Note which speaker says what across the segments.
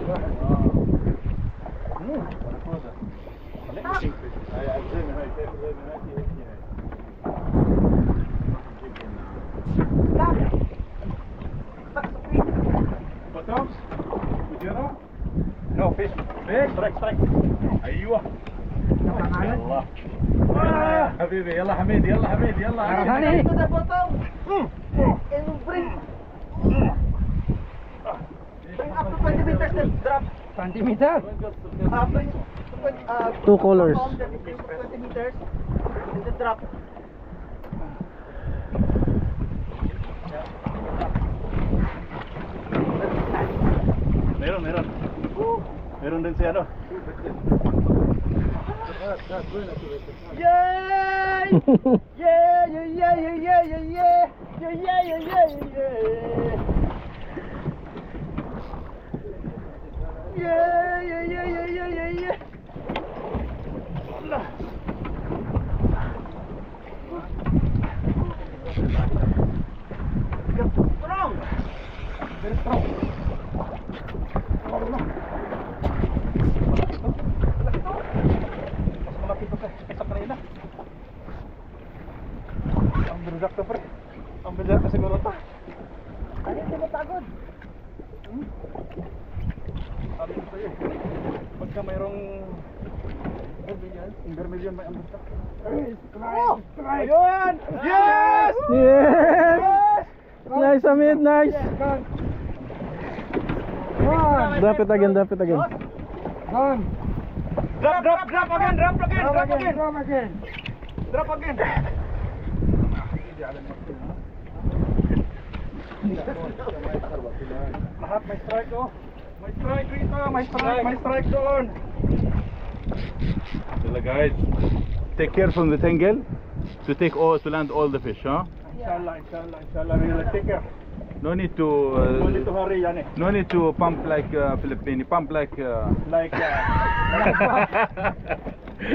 Speaker 1: What else? No fish. Fish? Strike. ايوه. يلا. حبيبي يلا حميد يلا حميد يلا.
Speaker 2: Honey.
Speaker 3: To the bottom. And bring up to 20 meters then drop.
Speaker 2: 20 meters.
Speaker 3: Bring
Speaker 2: 2 colors.
Speaker 3: bottom, then bring to 20 meters. And then drop.
Speaker 1: Meron din si ano.
Speaker 3: Yay! Yeah, yeah, yeah, yeah, yeah, yeah, yeah. Yeah, yeah, yeah, yeah, yeah. Yeah, yeah, yeah, yeah, yeah, yeah, yeah. Strong. Very strong. Mas malaki to sa kanina. Ang birudak to pre. Ang birudak na siguro to. Ano yung tinatagod? Sabi ko sa'yo, pagka mayroong vermilion may ambustak. Ayun! Yes!
Speaker 2: Yes! Nice, Amit, nice. Drop it again, drop it again.
Speaker 3: Gone. Drop again, drop again. Drop again.
Speaker 1: Lahat may strike oh. May strike rito, may strike doon. Yalla guys, take care from the tangle to land all the fish, huh?
Speaker 3: Inshallah.
Speaker 1: Really take care. No need to hurry yan eh. No need to pump like Filipino, pump like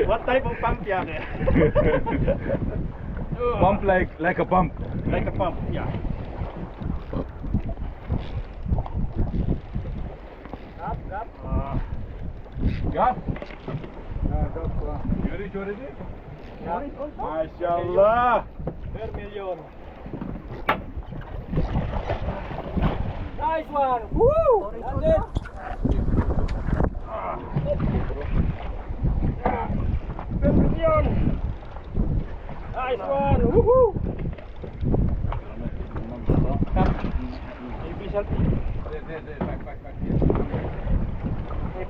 Speaker 1: what type of pump yan eh? Pump like a pump. Like a pump, yeah.
Speaker 3: Drop.
Speaker 1: Yeah. You ready? MashaAllah.
Speaker 3: Vermilion. Nice one. Woo! That's it. Vermilion. Nice one. Woohoo!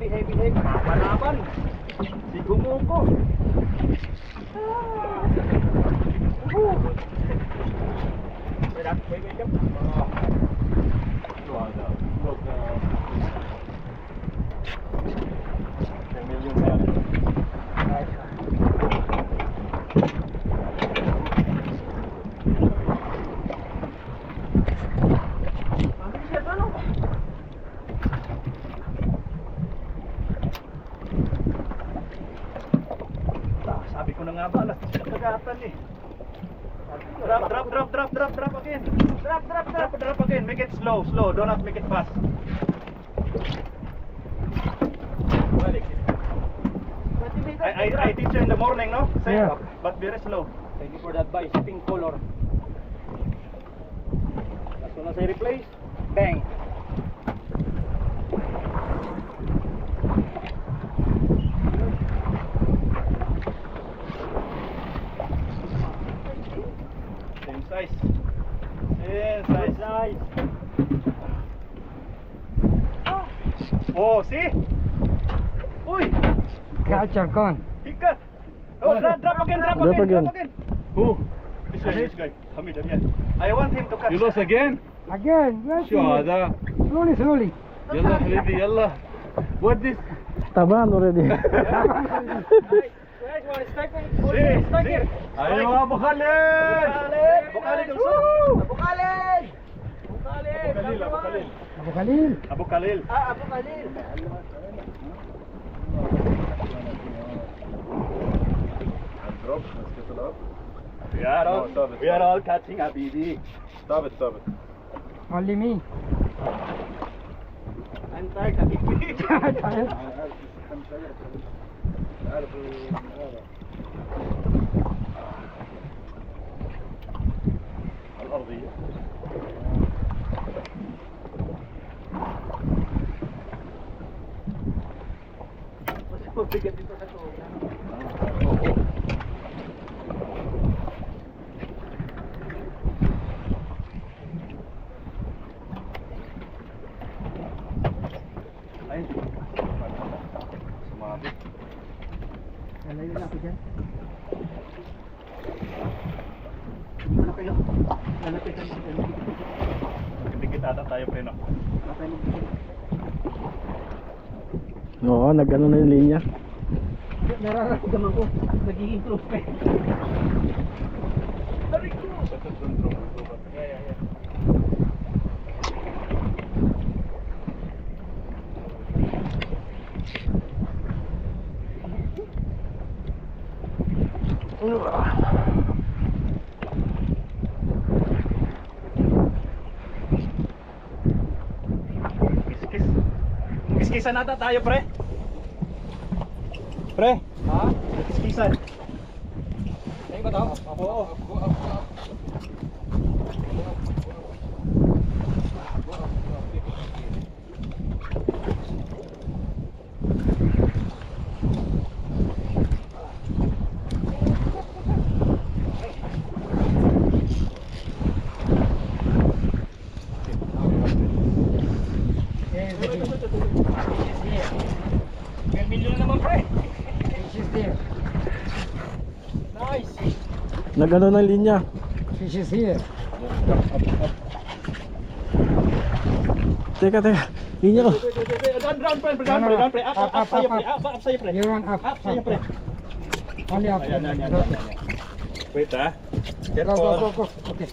Speaker 3: Heavy. Panapan. Si Gumuko. Wait. Sabi ko na nga ba, alas kagatan eh. Drop again. Drop again. Make it slow. Do not make it fast. I teach you in the morning, no? Same,
Speaker 2: Yeah.
Speaker 1: but very slow.
Speaker 3: Thank you for that advice. Pink color. As soon as I replace, bang.
Speaker 1: Same size.
Speaker 3: Nice.
Speaker 1: Oh, see? Uy!
Speaker 2: Catcher con.
Speaker 1: Ikat! Oh, drop again. Who? This guy. Hamid, I want him to catch. You lost again?
Speaker 2: Again, yes.
Speaker 1: Shahada.
Speaker 2: Slowly.
Speaker 1: Yalla habibi, yalla. What this?
Speaker 2: Taban already.
Speaker 3: Nice one. Strike.
Speaker 1: Ayo Abu Khalid! Abu Khalid also.
Speaker 3: Abu Khalid.
Speaker 2: Abu Khalil.
Speaker 1: Abu Khalil.
Speaker 3: Abu Khalid.
Speaker 1: Drop. Let's get it up.
Speaker 3: We are all catching Habibi.
Speaker 1: Stop it.
Speaker 2: Only me.
Speaker 3: I'm tired, hakiki.
Speaker 2: Tired.
Speaker 1: الأرضية
Speaker 3: Mas mabigat dito sa sobrang.
Speaker 1: Ayun. Sumabit.
Speaker 3: Lalayo na ako dyan. Ano kayo? Lalapit ang mga dyan.
Speaker 1: Dikit ata tayo pre no.
Speaker 3: Patay mo dito.
Speaker 2: Oo, nag-ano na yung linya.
Speaker 3: Nararamdaman ko. Nagiging close pa eh. Aray ko! Yeah.
Speaker 1: Kiskis. Kiskisan ata tayo pre. Pre.
Speaker 3: Ha?
Speaker 1: Kiskisan.
Speaker 3: Ayun ba tao? Oo. May milyon naman pre.
Speaker 2: Fish is there.
Speaker 3: Nice.
Speaker 2: Nag-ano na yung linya. Fish is here. Teka. Linya ko.
Speaker 1: Down pre. Up sa'yo pre. Up sa'yo pre.
Speaker 2: You run up.
Speaker 1: Up sa'yo pre.
Speaker 2: Only up.
Speaker 1: Ayan. Wait ah.
Speaker 2: Go. Okay.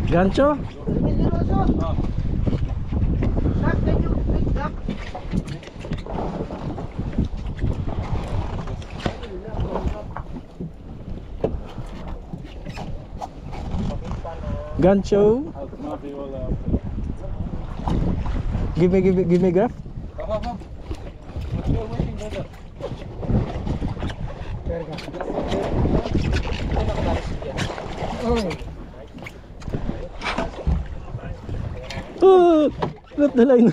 Speaker 2: Gancho? Gancho? Give me graph. Oh, drop the line.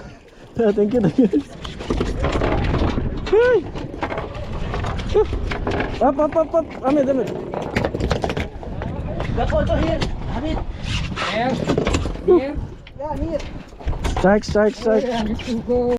Speaker 2: Thank you. Hey. Up. Amit.
Speaker 3: That's also here. Hamid.
Speaker 2: Here.
Speaker 3: Yeah, here.
Speaker 2: Strike.
Speaker 3: Yeah, need to go.